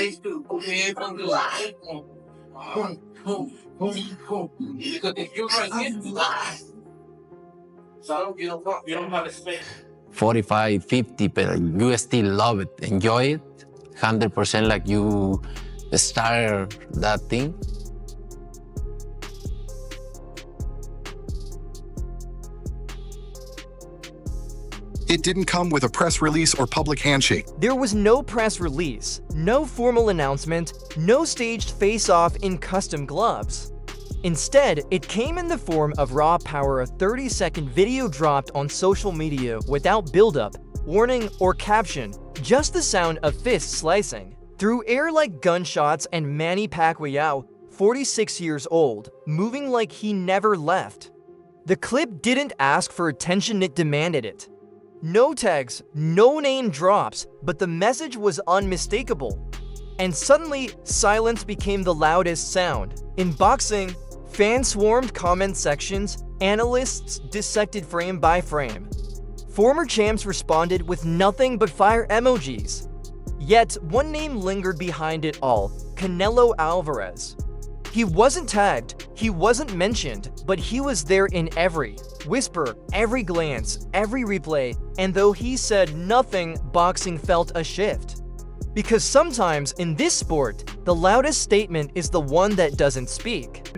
You don't have a space. 45, 50, but you still love it, enjoy it, 100% like you start that thing. It didn't come with a press release or public handshake. There was no press release, no formal announcement, no staged face-off in custom gloves. Instead, it came in the form of raw power, a 30-second video dropped on social media without build-up, warning, or caption, just the sound of fists slicing. Through air like gunshots and MannyPacquiao, 46 years old, moving like he never left. The clip didn't ask for attention, it demanded it. No tags, no name drops, but the message was unmistakable. And suddenly, silence became the loudest sound. In boxing, fans swarmed comment sections, analysts dissected frame by frame. Former champs responded with nothing but fire emojis. Yet, one name lingered behind it all: Canelo Alvarez. He wasn't tagged, he wasn't mentioned, but he was there in every whisper, every glance, every replay, and though he said nothing, boxing felt a shift. Because sometimes in this sport, the loudest statement is the one that doesn't speak.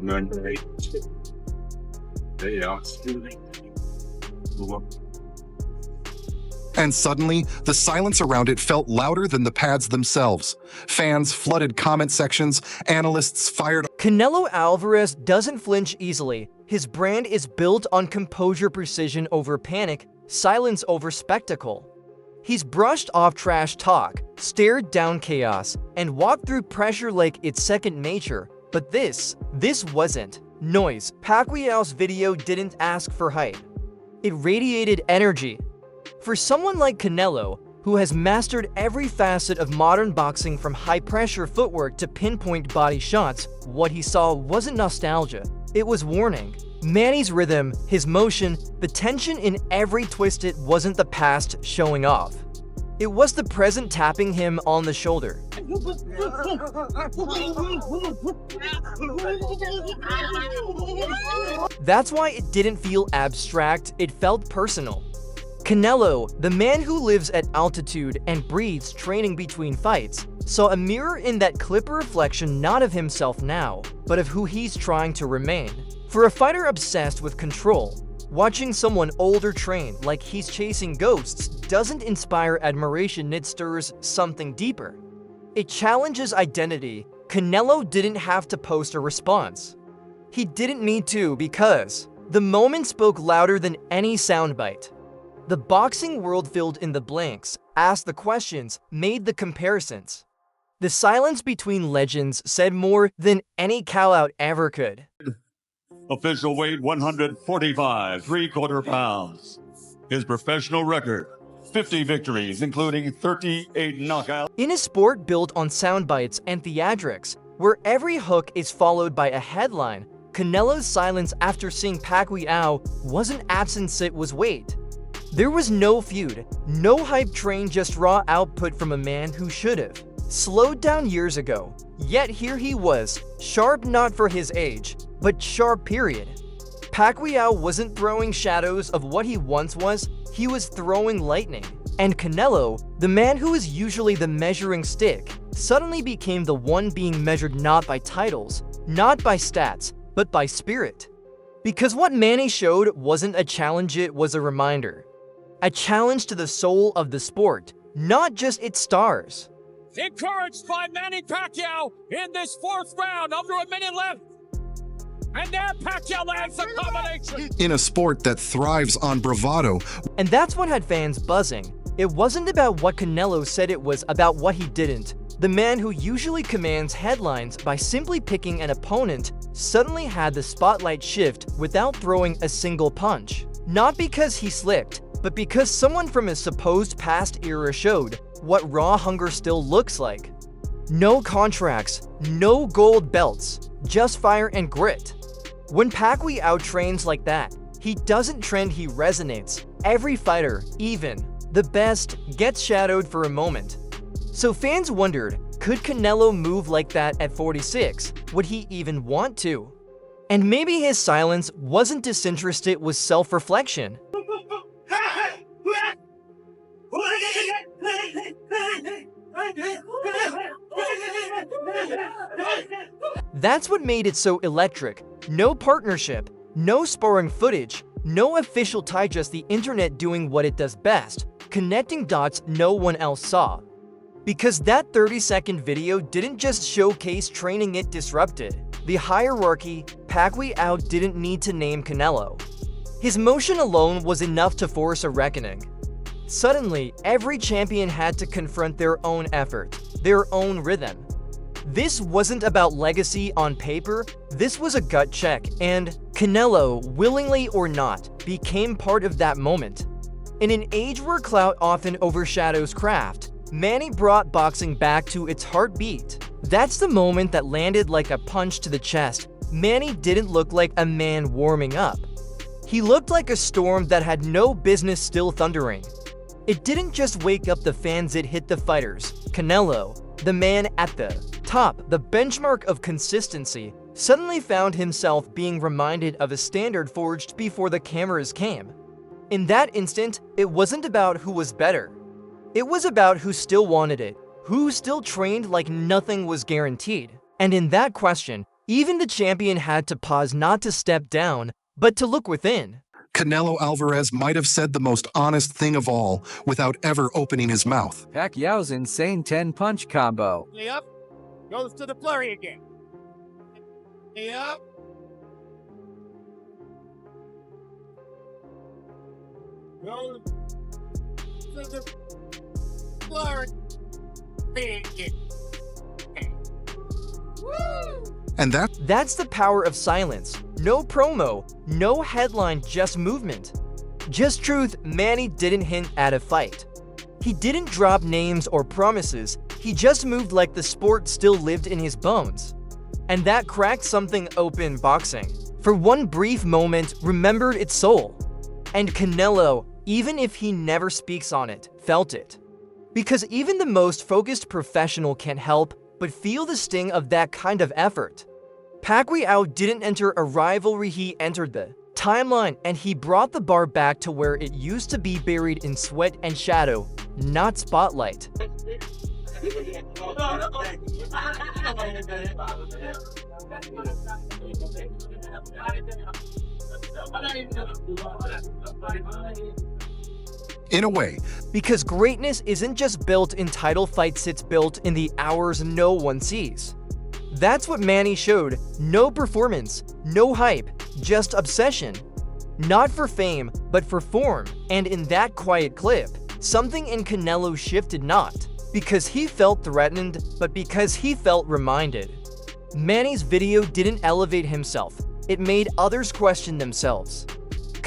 And suddenly, the silence around it felt louder than the pads themselves. Fans flooded comment sections, analysts fired. Canelo Alvarez doesn't flinch easily. His brand is built on composure, precision over panic, silence over spectacle. He's brushed off trash talk, stared down chaos, and walked through pressure like it's second nature. But this wasn't noise. Pacquiao's video didn't ask for hype. It radiated energy. For someone like Canelo, who has mastered every facet of modern boxing from high-pressure footwork to pinpoint body shots, what he saw wasn't nostalgia, it was warning. Manny's rhythm, his motion, the tension in every twist, it wasn't the past showing off. It was the present tapping him on the shoulder. That's why it didn't feel abstract, it felt personal. Canelo, the man who lives at altitude and breathes training between fights, saw a mirror in that clip, a reflection not of himself now, but of who he's trying to remain. For a fighter obsessed with control, watching someone older train like he's chasing ghosts doesn't inspire admiration, it stirs something deeper. It challenges identity. Canelo didn't have to post a response. He didn't need to, because the moment spoke louder than any soundbite. The boxing world filled in the blanks, asked the questions, made the comparisons. The silence between legends said more than any cow-out ever could. Official weight 145, 3/4 pounds. His professional record, 50 victories, including 38 knockouts. In a sport built on sound bites and theatrics, where every hook is followed by a headline, Canelo's silence after seeing Pacquiao wasn't absence, it was weight. There was no feud, no hype train, just raw output from a man who should've slowed down years ago. Yet here he was, sharp not for his age, but sharp period. Pacquiao wasn't throwing shadows of what he once was, he was throwing lightning. And Canelo, the man who is usually the measuring stick, suddenly became the one being measured not by titles, not by stats, but by spirit. Because what Manny showed wasn't a challenge, it was a reminder. A challenge to the soul of the sport, not just its stars. Encouraged by MannyPacquiao in this fourth round, under a minute left. And there Pacquiao lands the combination. In a sport that thrives on bravado. And that's what had fans buzzing. It wasn't about what Canelo said, it was about what he didn't. The man who usually commands headlines by simply picking an opponent suddenly had the spotlight shift without throwing a single punch. Not because he slipped, but because someone from his supposed past era showed what raw hunger still looks like. No contracts, no gold belts, just fire and grit. When Pacquiao trains like that, he doesn't trend, he resonates. Every fighter, even the best, gets shadowed for a moment. So fans wondered, could Canelo move like that at 46? Would he even want to? And maybe his silence wasn't disinterested, it was self-reflection. That's what made it so electric. No partnership, no sparring footage, no official tie, just the internet doing what it does best, connecting dots no one else saw. Because that 30-second video didn't just showcase training, it disrupted the hierarchy. Pacquiao didn't need to name Canelo. His motion alone was enough to force a reckoning. Suddenly, every champion had to confront their own effort, their own rhythm. This wasn't about legacy on paper, this was a gut check, and Canelo, willingly or not, became part of that moment. In an age where clout often overshadows craft, Manny brought boxing back to its heartbeat. That's the moment that landed like a punch to the chest. Manny didn't look like a man warming up. He looked like a storm that had no business still thundering. It didn't just wake up the fans, it hit the fighters. Canelo, the man at the top, the benchmark of consistency, suddenly found himself being reminded of a standard forged before the cameras came. In that instant, it wasn't about who was better. It was about who still wanted it, who still trained like nothing was guaranteed. And in that question, even the champion had to pause, not to step down, but to look within. Canelo Alvarez might have said the most honest thing of all without ever opening his mouth. Pacquiao's insane 10-punch combo. Up, goes to the flurry again. Up. Goes to the flurry again. Woo! And That's the power of silence. No promo, no headline, just movement. Just truth. Manny didn't hint at a fight. He didn't drop names or promises. He just moved like the sport still lived in his bones. And that cracked something open. Boxing, for one brief moment, remembered its soul. And Canelo, even if he never speaks on it, felt it. Because even the most focused professional can't help but feel the sting of that kind of effort. Pacquiao didn't enter a rivalry, he entered the timeline, and he brought the bar back to where it used to be, buried in sweat and shadow, not spotlight. in a way, Because greatness isn't just built in title fights, it's built in the hours no one sees. That's what Manny showed. No performance, no hype, just obsession. Not for fame, but for form. And in that quiet clip, something in Canelo shifted, not because he felt threatened, but because he felt reminded. Manny's video didn't elevate himself, it made others question themselves.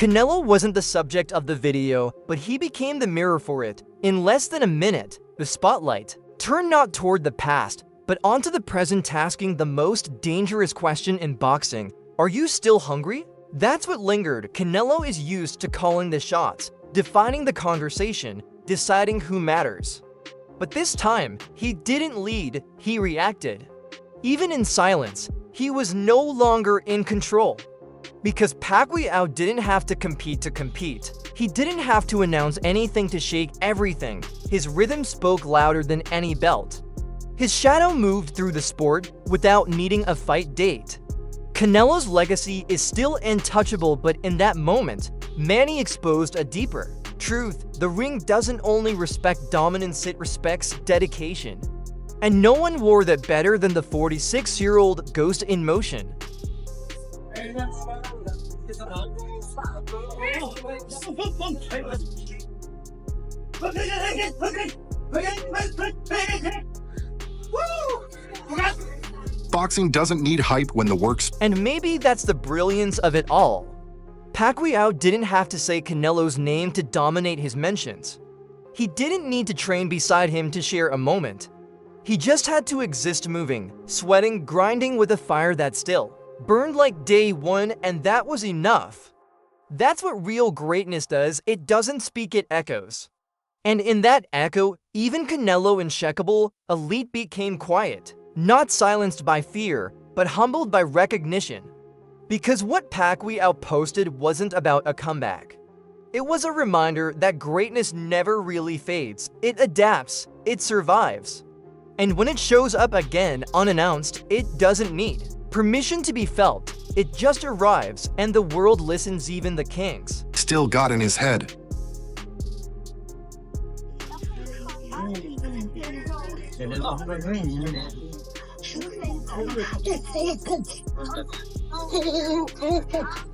Canelo wasn't the subject of the video, but he became the mirror for it. In less than a minute, the spotlight turned not toward the past, but onto the present, asking the most dangerous question in boxing: are you still hungry? That's what lingered. Canelo is used to calling the shots, defining the conversation, deciding who matters. But this time, he didn't lead, he reacted. Even in silence, he was no longer in control. Because Pacquiao didn't have to compete. He didn't have to announce anything to shake everything. His rhythm spoke louder than any belt. His shadow moved through the sport without needing a fight date. Canelo's legacy is still untouchable, but in that moment, Manny exposed a deeper truth. The ring doesn't only respect dominance, it respects dedication. And no one wore that better than the 46-year-old Ghost in Motion. boxing doesn't need hype when the work's. And maybe that's the brilliance of it all. Pacquiao didn't have to say Canelo's name to dominate his mentions. He didn't need to train beside him to share a moment. He just had to exist, moving, sweating, grinding with a fire that still burned like day one, and that was enough. That's what real greatness does. It doesn't speak, it echoes. And in that echo, even Canelo and Shekable, elite became quiet, not silenced by fear, but humbled by recognition. Because what Pacquiao posted wasn't about a comeback. It was a reminder that greatness never really fades. It adapts, it survives. And when it shows up again unannounced, it doesn't need permission to be felt. It just arrives, and the world listens, even the kings. Still got in his head.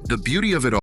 The beauty of it all